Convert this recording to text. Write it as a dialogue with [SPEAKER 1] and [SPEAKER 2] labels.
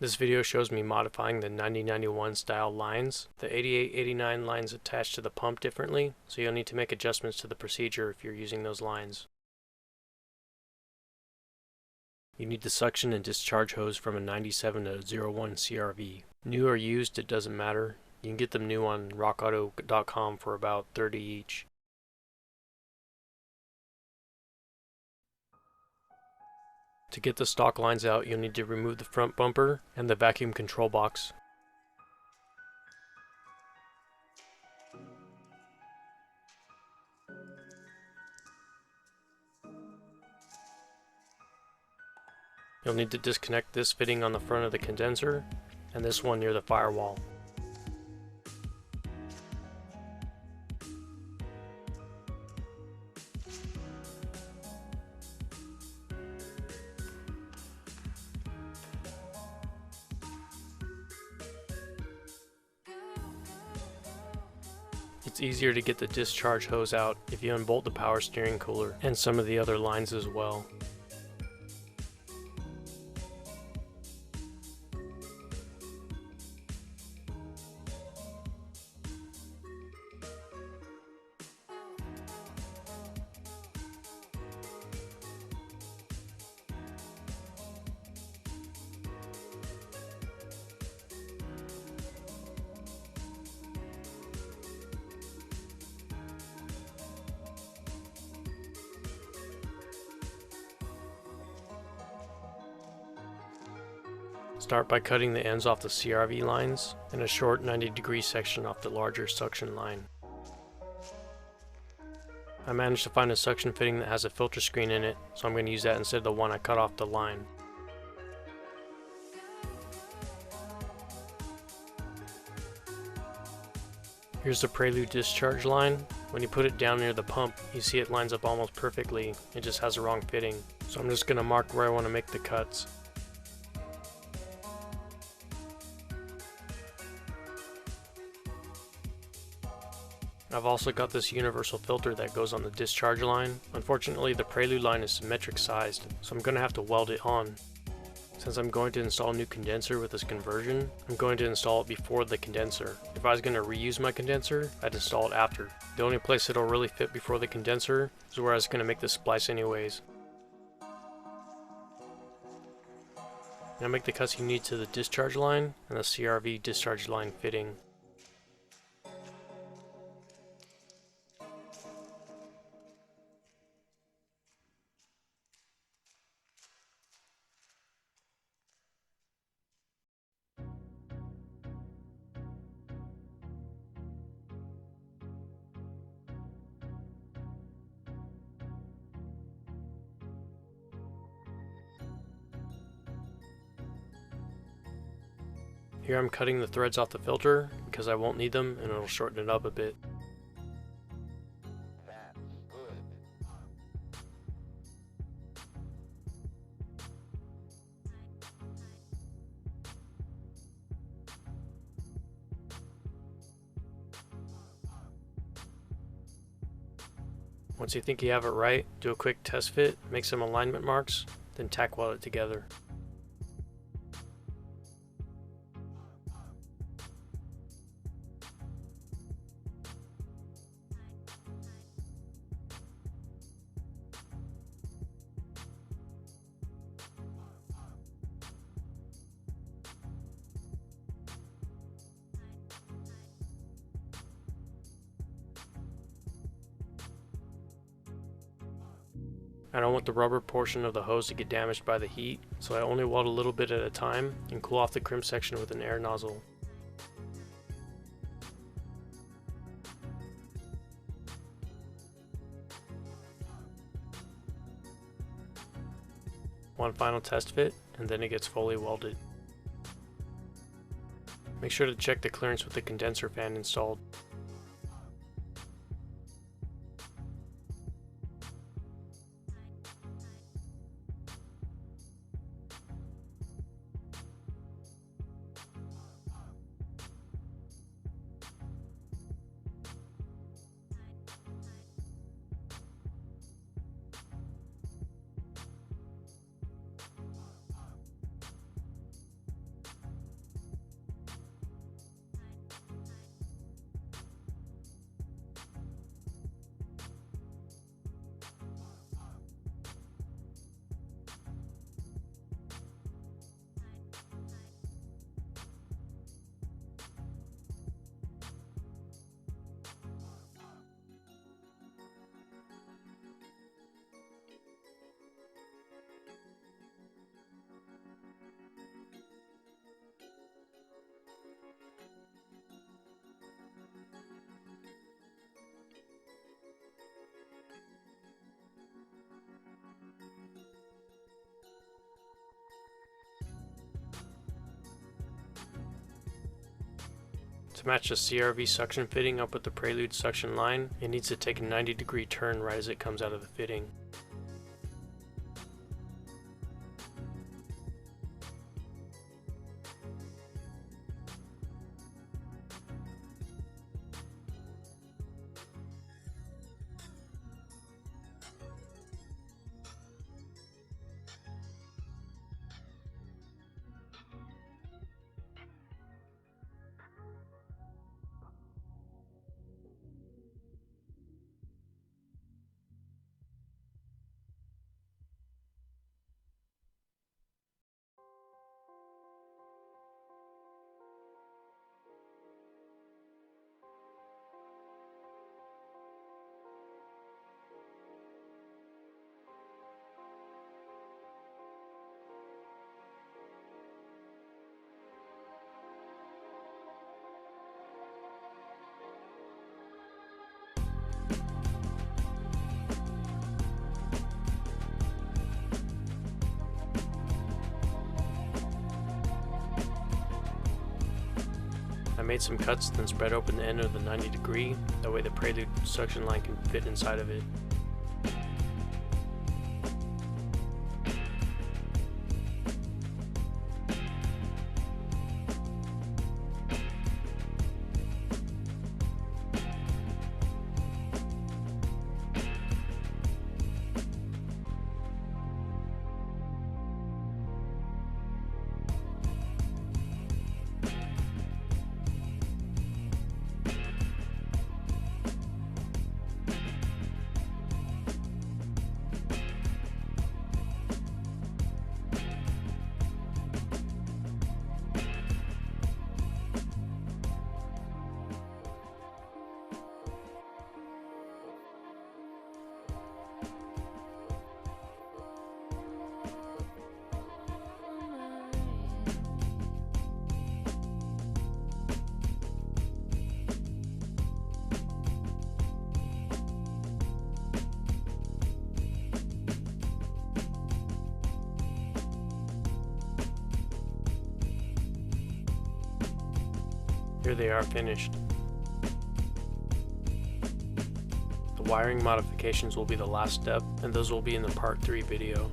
[SPEAKER 1] This video shows me modifying the 9091 style lines. The 8889 lines attach to the pump differently, so you'll need to make adjustments to the procedure if you're using those lines. You need the suction and discharge hose from a 97 to 01 CRV. New or used, it doesn't matter. You can get them new on rockauto.com for about $30 each. To get the stock lines out, you'll need to remove the front bumper and the vacuum control box. You'll need to disconnect this fitting on the front of the condenser and this one near the firewall. It's easier to get the discharge hose out if you unbolt the power steering cooler and some of the other lines as well. Start by cutting the ends off the CRV lines and a short 90-degree section off the larger suction line. I managed to find a suction fitting that has a filter screen in it, so I'm going to use that instead of the one I cut off the line. Here's the Prelude discharge line. When you put it down near the pump, you see it lines up almost perfectly. It just has the wrong fitting. So I'm just going to mark where I want to make the cuts. I've also got this universal filter that goes on the discharge line. Unfortunately, the Prelude line is symmetric sized, so I'm going to have to weld it on. Since I'm going to install a new condenser with this conversion, I'm going to install it before the condenser. If I was going to reuse my condenser, I'd install it after. The only place it'll really fit before the condenser is where I was going to make the splice anyways. Now make the cuts you need to the discharge line and the CRV discharge line fitting. Here I'm cutting the threads off the filter because I won't need them and it'll shorten it up a bit. Once you think you have it right, do a quick test fit, make some alignment marks, then tack weld it together. I don't want the rubber portion of the hose to get damaged by the heat, so I only weld a little bit at a time and cool off the crimp section with an air nozzle. One final test fit, and then it gets fully welded. Make sure to check the clearance with the condenser fan installed. To match the CRV suction fitting up with the Prelude suction line, it needs to take a 90-degree turn right as it comes out of the fitting. I made some cuts, then spread open the end of the 90-degree, that way the Prelude suction line can fit inside of it. Here they are finished. The wiring modifications will be the last step, and those will be in the part 3 video.